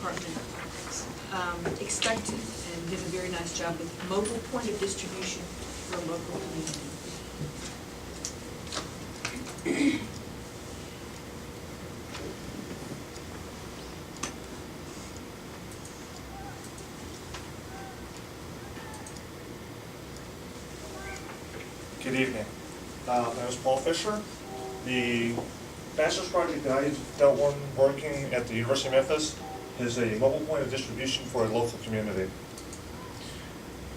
department expected and did a very nice job with mobile point of distribution for a local community. Good evening. My name is Paul Fisher. The Bachelor's project that I dealt with working at the University of Memphis is a mobile point of distribution for a local community.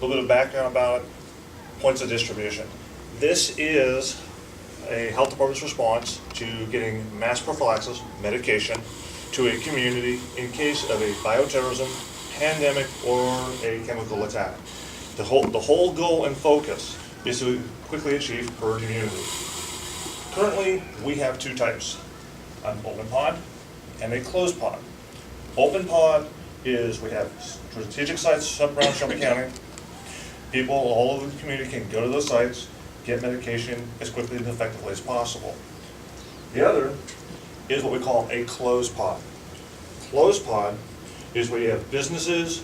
A little bit of background about it, points of distribution. This is a health department's response to getting mass prophylaxis medication to a community in case of a bioterrorism, pandemic, or a chemical attack. The whole goal and focus is to quickly achieve herd immunity. Currently, we have two types, an open pod and a closed pod. Open pod is we have strategic sites around Shelby County. People all over the community can go to those sites, get medication as quickly and effectively as possible. The other is what we call a closed pod. Closed pod is where you have businesses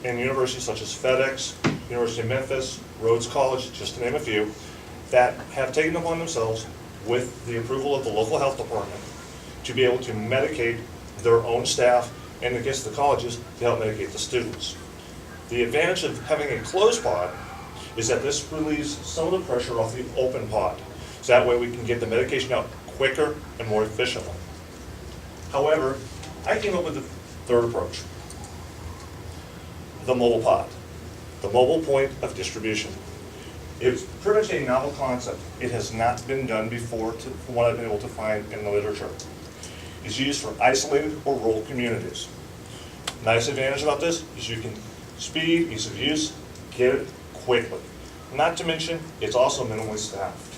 and universities such as FedEx, University of Memphis, Rhodes College, just to name a few, that have taken upon themselves, with the approval of the local health department, to be able to medicate their own staff and, in the case of the colleges, to help medicate the students. The advantage of having a closed pod is that this relieves some of the pressure off the open pod. So that way we can get the medication out quicker and more efficiently. However, I came up with the third approach, the mobile pod, the mobile point of distribution. It's pretty much a novel concept. It has not been done before, from what I've been able to find in the literature. It's used for isolated or rural communities. Nice advantage about this is you can speed, ease of use, get it quickly. Not to mention, it's also minimally staffed.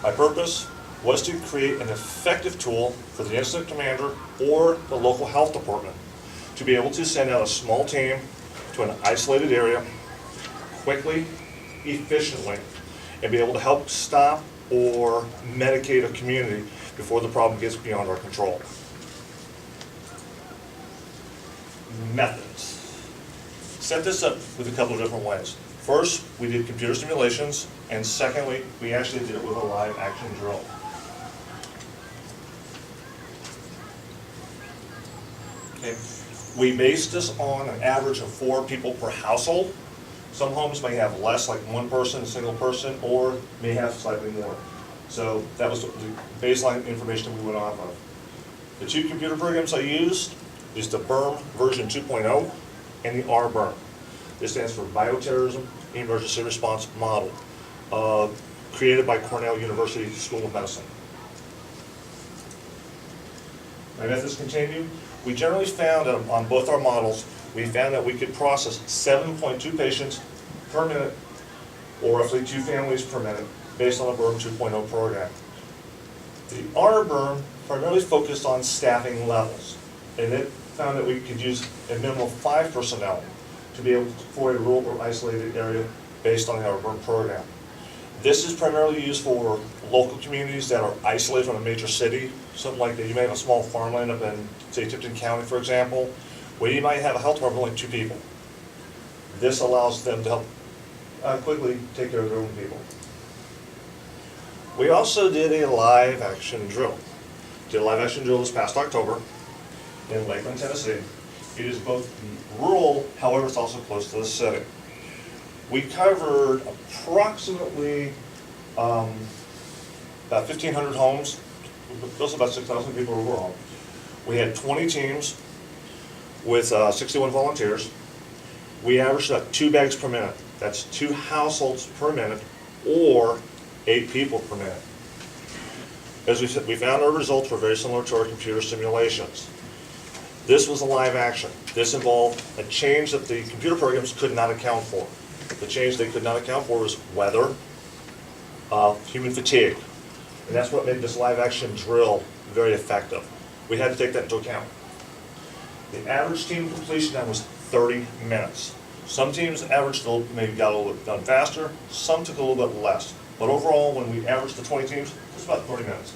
My purpose was to create an effective tool for the incident commander or the local health department to be able to send out a small team to an isolated area quickly, efficiently, and be able to help stop or medicate a community before the problem gets beyond our control. Methods. Set this up with a couple of different ways. First, we did computer simulations, and secondly, we actually did it with a live action drill. Okay. We based this on an average of 4 people per household. Some homes may have less, like one person, a single person, or may have slightly more. So that was the baseline information we went off of. The 2 computer programs I used is the BERM version 2.0 and the RBERM. This stands for Bioterrorism Emergency Response Model, created by Cornell University School of Medicine. My methods continue. We generally found on both our models, we found that we could process 7.2 patients per minute, or roughly 2 families per minute, based on the BERM 2.0 program. The RBERM primarily focused on staffing levels, and it found that we could use a minimum of 5 personnel to be able to for a rural or isolated area based on the RBERM program. This is primarily used for local communities that are isolated from a major city, something like that. You may have a small farmland up in, say, Tipton County, for example, where you might have a health department of only 2 people. This allows them to help quickly take care of their own people. We also did a live action drill. Did a live action drill this past October in Lakeland, Tennessee. It is both rural, however, it's also close to the city. We covered approximately about 1,500 homes, close to about 6,000 people overall. We had 20 teams with 61 volunteers. We averaged about 2 bags per minute. That's 2 households per minute, or 8 people per minute. As we said, we found our results were very similar to our computer simulations. This was a live action. This involved a change that the computer programs could not account for. The change they could not account for was weather, human fatigue. And that's what made this live action drill very effective. We had to take that into account. The average team completion time was 30 minutes. Some teams averaged maybe got a little bit done faster, some took a little bit less. But overall, when we averaged the 20 teams, it was about 30 minutes.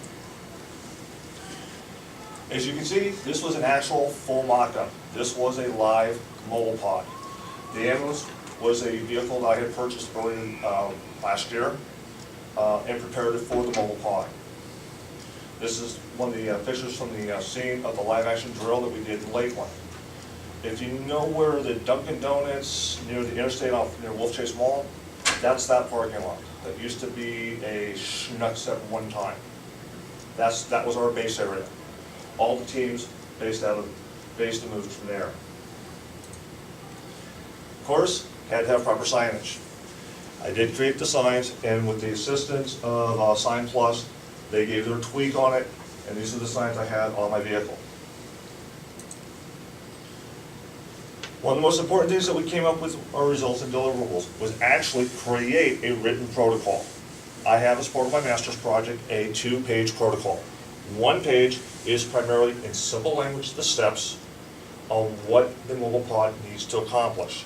As you can see, this was an actual full mock-up. This was a live mobile pod. The ambulance was a vehicle that I had purchased early last year and prepared it for the mobile pod. This is one of the pictures from the scene of the live action drill that we did in Lakeland. If you know where the Dunkin' Donuts near the interstate off near Wolf Chase Mall, that's that parking lot. That used to be a Schnucks at one time. That was our base area. All the teams based and moved from there. Of course, had to have proper signage. I did create the signs, and with the assistance of Sign Plus, they gave their tweak on it, and these are the signs I had on my vehicle. One of the most important things that we came up with our results and deliverables was actually create a written protocol. I have, as part of my master's project, a 2-page protocol. 1 page is primarily in simple language the steps on what the mobile pod needs to accomplish.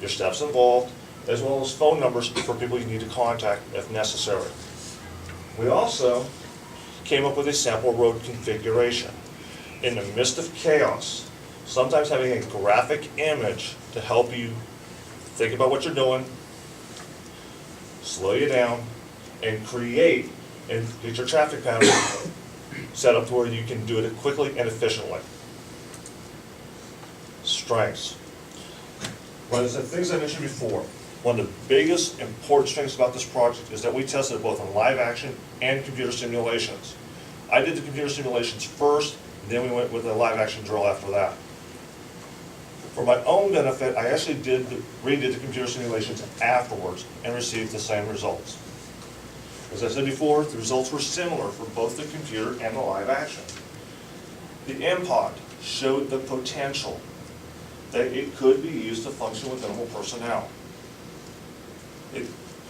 Your steps involved, as well as phone numbers for people you need to contact if necessary. We also came up with a sample road configuration. In the midst of chaos, sometimes having a graphic image to help you think about what you're doing, slow you down, and create and get your traffic pattern set up to where you can do it quickly and efficiently. Strengths. One of the things I mentioned before, one of the biggest important strengths about this project is that we tested both in live action and computer simulations. I did the computer simulations first, then we went with the live action drill after that. For my own benefit, I actually redid the computer simulations afterwards and received the same results. As I said before, the results were similar for both the computer and the live action. The MPOD showed the potential that it could be used to function with minimal personnel. It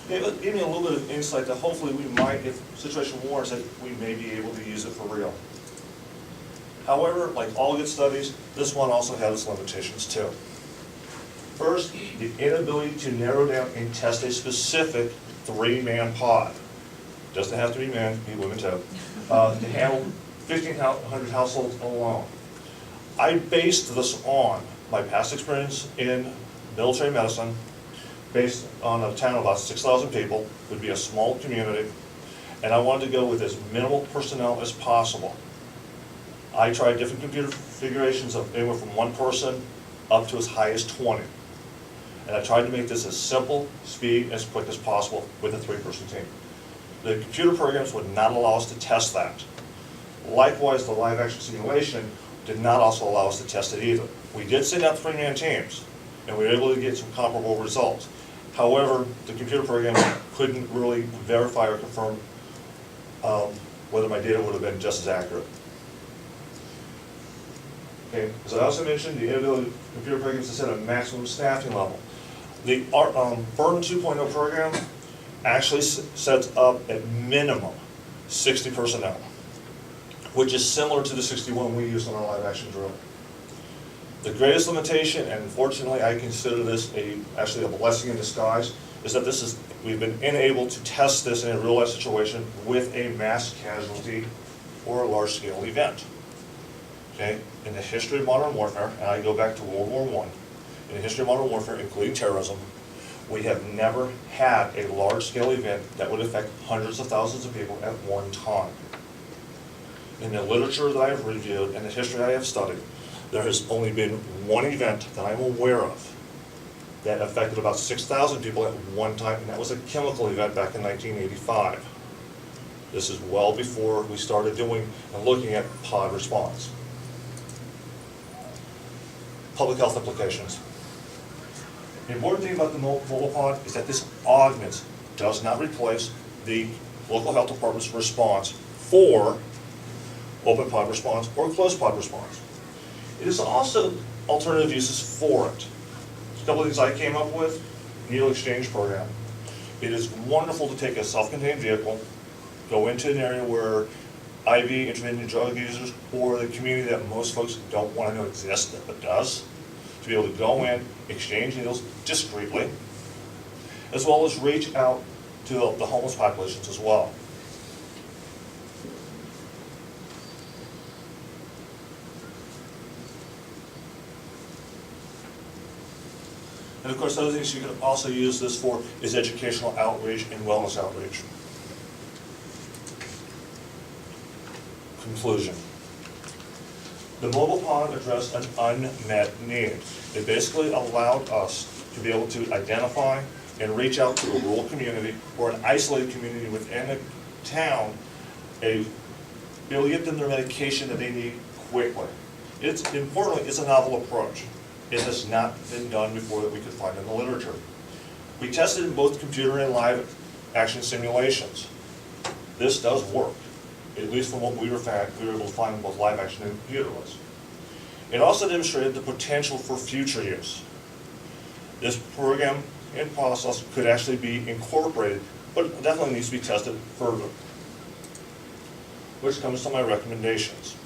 gave me a little bit of insight that hopefully we might, if the situation warrants it, we may be able to use it for real. However, like all good studies, this one also had its limitations too. First, the inability to narrow down and test a specific 3-man pod. Doesn't have to be men, be women too. To handle 1,500 households alone. I based this on my past experience in military medicine, based on a town of about 6,000 people, would be a small community, and I wanted to go with as minimal personnel as possible. I tried different computer configurations of anywhere from 1 person up to as high as 20. And I tried to make this as simple, speed, as quick as possible with a 3-person team. The computer programs would not allow us to test that. Likewise, the live action simulation did not also allow us to test it either. We did send out 3-man teams, and we were able to get some comparable results. However, the computer program couldn't really verify or confirm whether my data would have been just as accurate. Okay. As I also mentioned, the inability of computer programs to set a maximum staffing level. The Burn 2.0 program actually sets up at minimum 60 personnel, which is similar to the 61 we used on our live action drill. The greatest limitation, and unfortunately I consider this actually a blessing in disguise, is that we've been unable to test this in a real life situation with a mass casualty or a large scale event. Okay? In the history of modern warfare, and I go back to World War I, in the history of modern warfare, including terrorism, we have never had a large scale event that would affect hundreds of thousands of people at one time. In the literature that I have reviewed and the history I have studied, there has only been one event that I'm aware of that affected about 6,000 people at one time, and that was a chemical event back in 1985. This is well before we started doing and looking at pod response. Public health implications. The important thing about the mobile pod is that this augments, does not replace, the local health department's response for open pod response or closed pod response. It is also alternative uses for it. A couple of things I came up with: needle exchange program. It is wonderful to take a self-contained vehicle, go into an area where IV, intravenous drug users, or the community that most folks don't want to know exists, but does, to be able to go in, exchange needles discreetly, as well as reach out to the homeless populations as well. One of the things I came up with: needle exchange program. It is wonderful to take a self-contained vehicle, go into an area where IV, intravenous drug users, or the community that most folks don't want to know exists, but does, to be able to go in, exchange needles discreetly, as well as reach out to the homeless populations as well. And of course, other things you can also use this for is educational outreach and wellness outreach. Conclusion. The mobile pond addressed an unmet need. It basically allowed us to be able to identify and reach out to a rural community or an isolated community within a town, be able to get them their medication that they need quickly. Importantly, it's a novel approach. It has not been done before that we could find in the literature. We tested in both computer and live action simulations. This does work, at least from what we were able to find in both live action and computerless. It also demonstrated the potential for future use. This program and process could actually be incorporated, but definitely needs to be tested further. Which comes to my recommendations.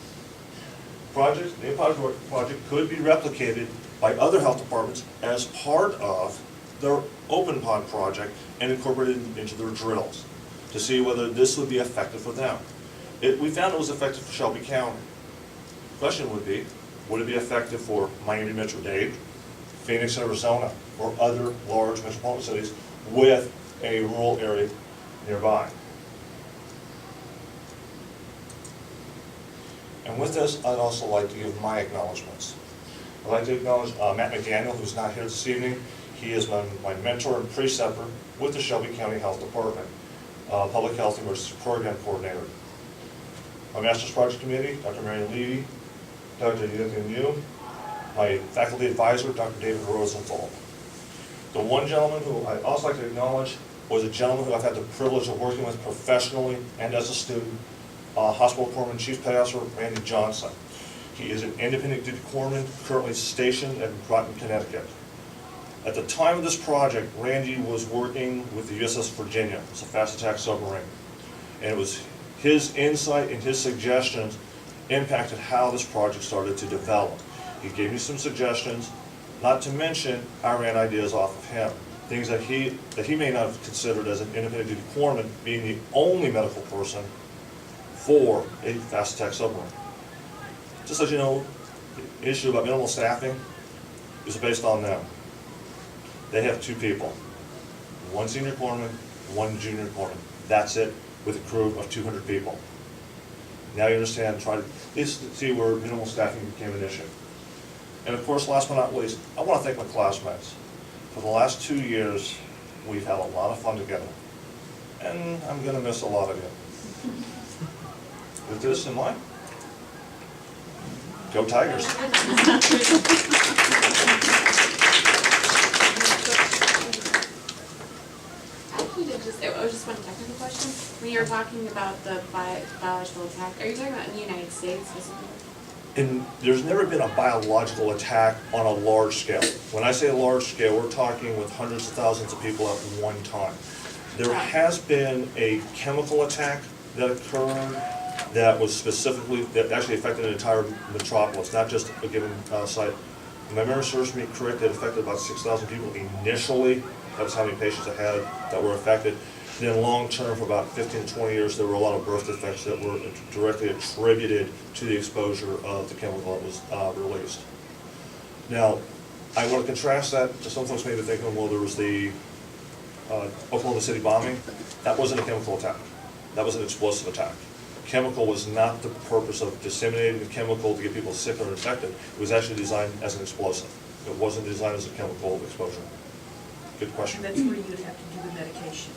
The MPOD project could be replicated by other health departments as part of their open pond project and incorporated into their drills to see whether this would be effective for them. We found it was effective for Shelby County. The question would be, would it be effective for Miami Metro-Dade, Phoenix, Arizona, or other large metropolitan cities with a rural area nearby? And with this, I'd also like to give my acknowledgments. I'd like to acknowledge Matt McDaniel, who's not here this evening. He is my mentor and preceptor with the Shelby County Health Department, Public Health Emergency Program Coordinator. My Master's Project Committee, Dr. Marion Levy, Dr. Yuthin Yu, my faculty advisor, Dr. David Rosenthal. The one gentleman who I'd also like to acknowledge was a gentleman who I've had the privilege of working with professionally and as a student, Hospital Corpsman Chief Pastor Randy Johnson. He is an independent duty corpsman currently stationed at Groton, Connecticut. At the time of this project, Randy was working with the USS Virginia. It's a fast attack submarine. And it was his insight and his suggestions impacted how this project started to develop. He gave me some suggestions, not to mention I ran ideas off of him. Things that he may not have considered as an independent duty corpsman, being the only medical person for a fast attack submarine. Just as you know, the issue about minimal staffing is based on them. They have two people, one senior corpsman, one junior corpsman. That's it, with a crew of 200 people. Now you understand, try to at least see where minimal staffing became an issue. And of course, last but not least, I want to thank my classmates. For the last 2 years, we've had a lot of fun together. And I'm going to miss a lot of you. With this in mind, go Tigers. I was just one technical question. When you were talking about the biological attack, are you talking about in the United States specifically? There's never been a biological attack on a large scale. When I say large scale, we're talking with hundreds of thousands of people at one time. There has been a chemical attack that occurred that was specifically, that actually affected an entire metropolis, not just a given site. If my memory serves me correct, it affected about 6,000 people initially. That was how many patients I had that were affected. Then long term, for about 15 to 20 years, there were a lot of birth defects that were directly attributed to the exposure of the chemical that was released. Now, I want to contrast that to some folks maybe thinking, well, there was the Oklahoma City bombing. That wasn't a chemical attack. That was an explosive attack. Chemical was not the purpose of disseminating the chemical to get people sick or infected. It was actually designed as an explosive. It wasn't designed as a chemical exposure. Good question. And that's where you'd have to do the medication.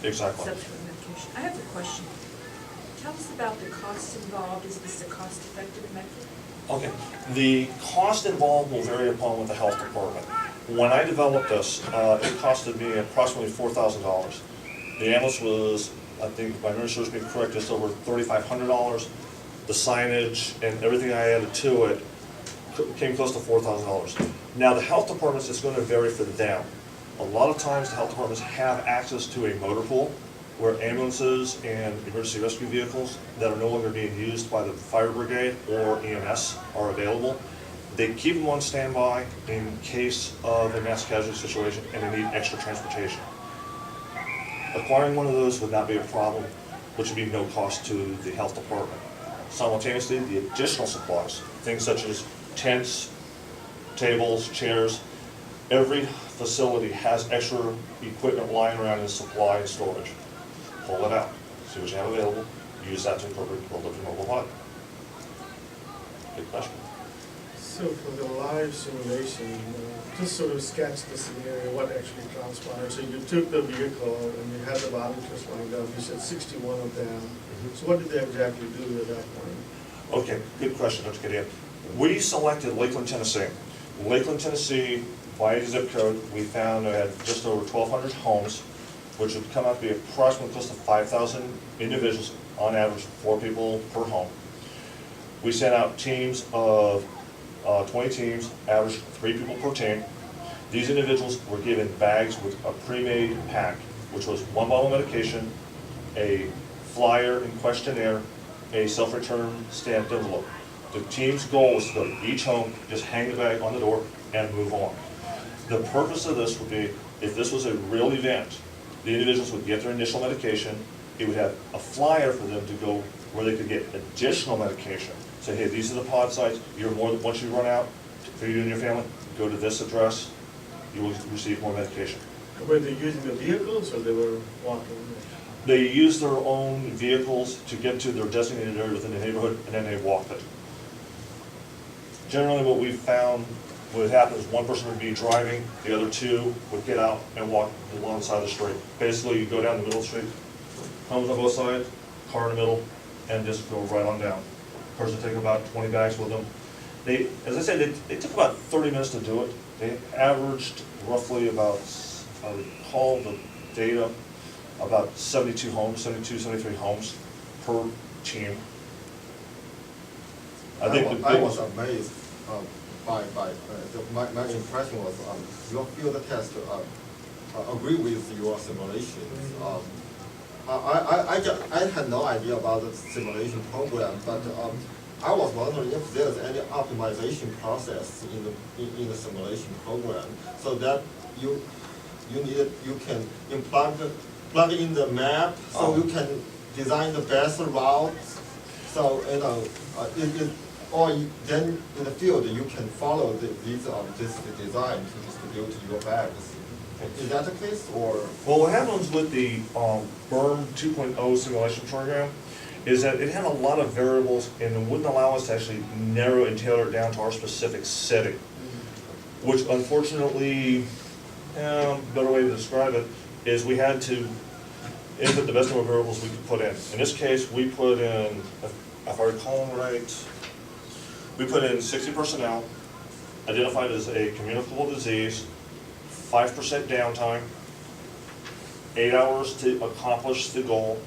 Exactly. Subsequent medication. I have a question. Tell us about the costs involved. Is this a cost-effective method? Okay. The cost involved will vary upon with the health department. When I developed this, it costed me approximately $4,000. The ambulance was, I think, if my memory serves me correct, just over $3,500. The signage and everything I added to it came close to $4,000. Now, the health departments is going to vary for them. A lot of times, the health departments have access to a motor pool where ambulances and emergency rescue vehicles that are no longer being used by the fire brigade or EMS are available. They keep them on standby in case of a mass casualty situation and they need extra transportation. Acquiring one of those would not be a problem, which would be no cost to the health department. Simultaneously, the additional supplies, things such as tents, tables, chairs, Every facility has extra equipment lying around in supply and storage. Pull it out, see what you have available, use that to incorporate build up your mobile pod. Good question. So for the live simulation, just sort of sketch the scenario, what actually transpired. So you took the vehicle and you had the volunteers lined up, you said 61 of them. So what did they exactly do at that point? Okay, good question, Dr. Kadia. We selected Lakeland, Tennessee. Lakeland, Tennessee, by zip code, we found it had just over 1,200 homes, which would come out to be approximately close to 5,000 individuals, on average 4 people per home. We sent out teams of 20 teams, average 3 people per team. These individuals were given bags with a pre-made pack, which was 1 bottle of medication, a flyer and questionnaire, a self-return stamped envelope. The team's goal was to go to each home, just hang the bag on the door, and move on. The purpose of this would be, if this was a real event, the individuals would get their initial medication, it would have a flyer for them to go where they could get additional medication. Say, hey, these are the pod sites, once you run out, for you and your family, go to this address, you will receive more medication. Were they using the vehicles or they were walking? They used their own vehicles to get to their designated area within the neighborhood, and then they walked it. Generally, what we've found, what happens, one person would be driving, the other 2 would get out and walk along the side of the street. Basically, you go down the middle of the street, homes on both sides, car in the middle, and just go right on down. Person take about 20 bags with them. They, as I said, they took about 30 minutes to do it. They averaged roughly about, if I recall the data, about 72 homes, 72, 73 homes per team. I think I was amazed by my impression was your field test agree with your simulations. I had no idea about the simulation program, but I was wondering if there's any optimization process in the simulation program, so that you can plug in the map, so you can design the best routes. So then in the field you can follow this design to distribute your bags. Is that the case, or? Well, what happens with the BERM 2.0 simulation program is that it had a lot of variables and it wouldn't allow us to actually narrow and tailor it down to our specific setting, which unfortunately, better way to describe it, is we had to input the best number of variables we could put in. In this case, we put in, if I recall right, we put in 60 personnel, identified as a communicable disease, 5% downtime, 8 hours to accomplish the goal,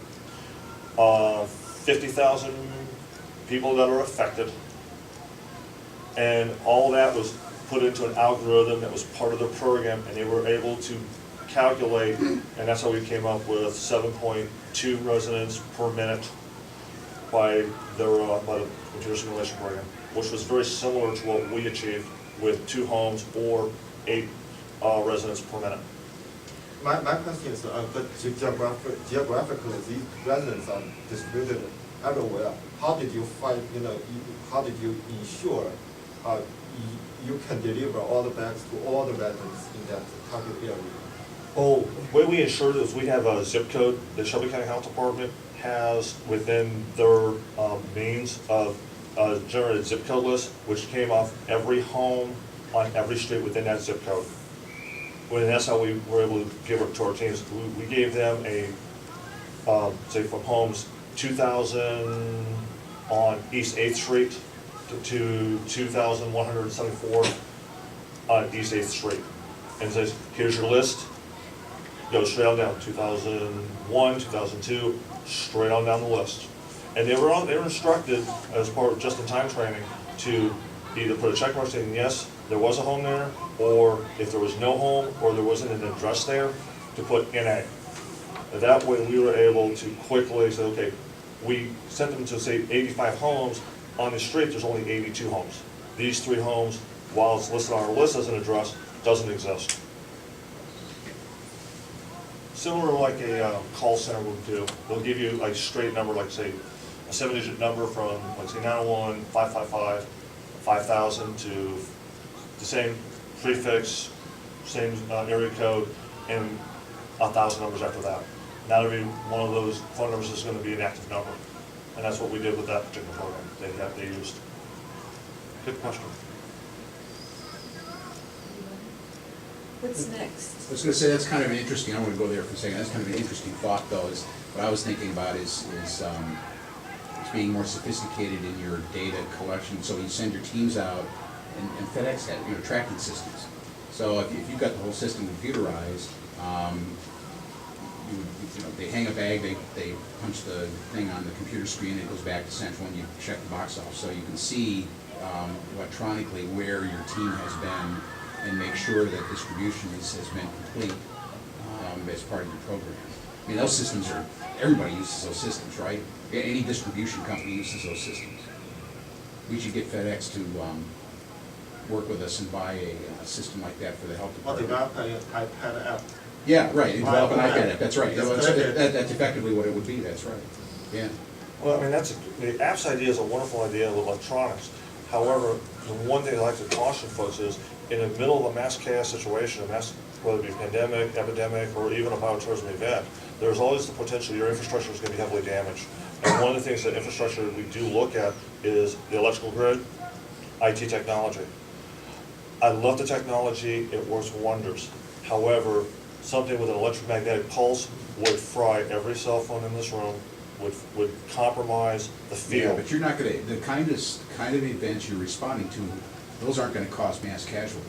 50,000 people that are affected, and all that was put into an algorithm that was part of the program, and they were able to calculate, and that's how we came up with 7.2 residents per minute by the computer simulation program, which was very similar to what we achieved with 2 homes or 8 residents per minute. My question is, but geographically, these residents are distributed everywhere. How did you find, how did you ensure you can deliver all the bags to all the residents in that target area? Well, the way we ensure this, we have a zip code. The Shelby County Health Department has within their means of generated zip code list, which came off every home on every street within that zip code. And that's how we were able to give it to our teams. We gave them a, say from homes 2,000 on East 8th Street to 2,174 on East 8th Street. And it says, here's your list. Go straight on down, 2001, 2002, straight on down the list. And they were instructed as part of just-in-time training to either put a check mark saying yes, there was a home there, or if there was no home or there wasn't an address there, to put NA. And that way we were able to quickly say, okay, we sent them to say 85 homes, on the street there's only 82 homes. These 3 homes, while it's listed on our list as an address, doesn't exist. Similar like a call center would do. They'll give you like straight number, like say a 7-digit number from, let's say 901, 555, 5000 to the same prefix, same area code, and 1,000 numbers after that. Not every one of those phone numbers is going to be an active number, and that's what we did with that particular program they used. Good question. What's next? I was gonna say, that's kind of an interesting, I don't wanna go there for a second, that's kind of an interesting thought though, is, what I was thinking about is being more sophisticated in your data collection, so you send your teams out, and FedEx had, tracking systems. So if you've got the whole system computerized, they hang a bag, they punch the thing on the computer screen, it goes back to central, and you check the box off, so you can see electronically where your team has been, and make sure that distribution has been complete as part of your program. I mean, those systems are, everybody uses those systems, right? Any distribution company uses those systems. We should get FedEx to work with us and buy a system like that for the health Or department. develop an iPad app. Yeah, right, and develop an iPad app, that's right. It's That's effectively what it would be, that's right, yeah. Well, I mean, the apps idea is a wonderful idea with electronics. However, the one thing I like to caution folks is, in the middle of a mass chaos situation, whether it be pandemic, epidemic, or even a bioterrorism event, there's always the potential your infrastructure is going to be heavily damaged. And one of the things that infrastructure we do look at is the electrical grid, IT technology. I love the technology, it works wonders. However, something with an electromagnetic pulse would fry every cell phone in this room, would compromise the Yeah, field. but you're not gonna, the kind of events you're responding to, those aren't gonna cause mass casualty.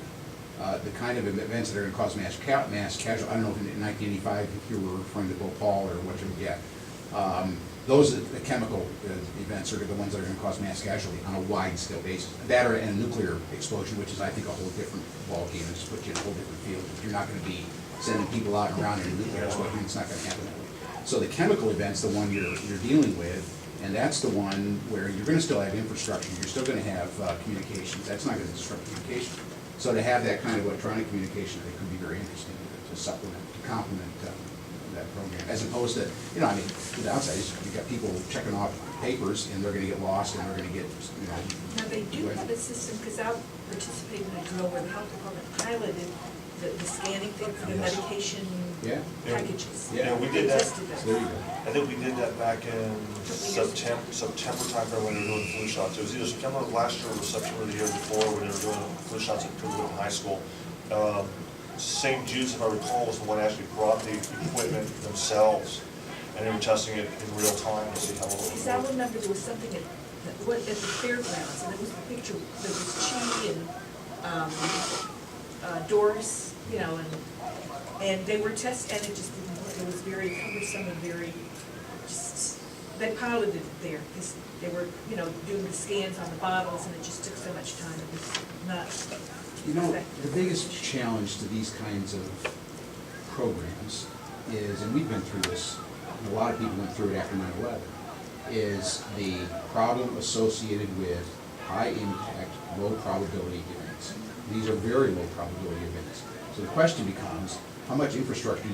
The kind of events that are gonna cause mass casualty, I don't know if in 1985, if you were referring to Bhopal or what you would get. Those, the chemical events are the ones that are gonna cause mass casualty on a wide scale basis. That or in a nuclear explosion, which is, I think, a whole different ballgame, and just put you in a whole different field. You're not gonna be sending people out and around in a nuclear explosion, it's not gonna happen that way. So the chemical event's the one you're dealing with, and that's the one where you're gonna still have infrastructure, you're still gonna have communications, that's not gonna disrupt communication. So to have that kind of electronic communication, I think could be very interesting to supplement, to complement that program, as opposed to, I mean, the downside is you've got people checking off papers, and they're gonna get lost, and they're gonna get, Now, they do have a system, because I participated in a drill where the health department piloted the scanning thing for the Yes. medication Yeah. packages. Yeah, we They did that. tested So there you go. I think we did that back in September timeframe when we were doing flu shots. It was either September of last year or September of the year before when they were doing flu shots at Cleveland High School. St. Jude's, if I recall, was the one that actually brought the equipment themselves, and they were testing it in real time to see how it Because I would work. remember there was something at the fairgrounds, and there was a picture, there was Chi and Doris, and they were testing, and it just didn't work. It was very cumbersome and very, just, they piloted it there, because they were, doing the scans on the bottles, and it just took so much time. It was not The biggest challenge to these kinds of programs is, and we've been through this, and a lot of people went through it after 9/11, is the problem associated with high-impact, low-probability events. These are very low-probability events. So the question becomes, how much infrastructure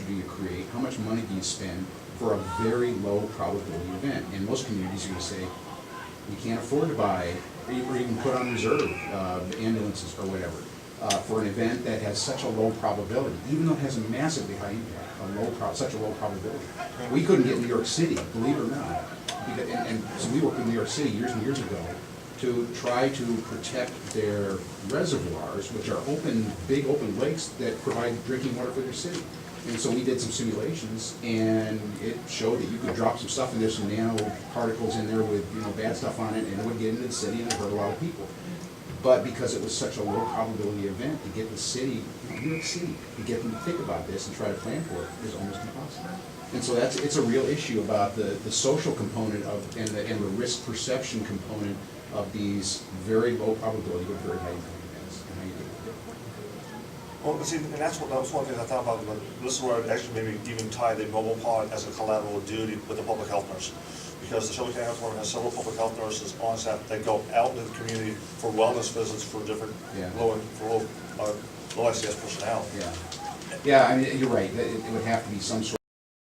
do you create? How much money do you spend for a very low-probability event? And most communities are going to say, we can't afford to buy, or even put on reserve ambulances or whatever, for an event that has such a low probability, even though it has a massively high impact, such a low probability. We couldn't get New York City, believe it or not, and so we worked with New York City years and years ago to try to protect their reservoirs, which are big open lakes that provide drinking water for their city. And so we did some simulations, and it showed that you could drop some stuff in there, some nanoparticles in there with bad stuff on it, and it would get into the city and it hurt a lot of people. But because it was such a low probability event, to get the city, New York City, to get them to think about this and try to plan for it is almost impossible. And so it's a real issue about the social component and the risk perception component of these very low probability but very high impact events, and how you do it. Well, see, and that was one thing I thought about, but this is where I'd actually maybe even tie the mobile pod as a collateral duty with the public health nurse. Because the Shelby County Health Department has several public health nurses on staff that go out into the community for wellness visits for different low ICS personnel. Yeah, I mean, you're right, it would have to be some sort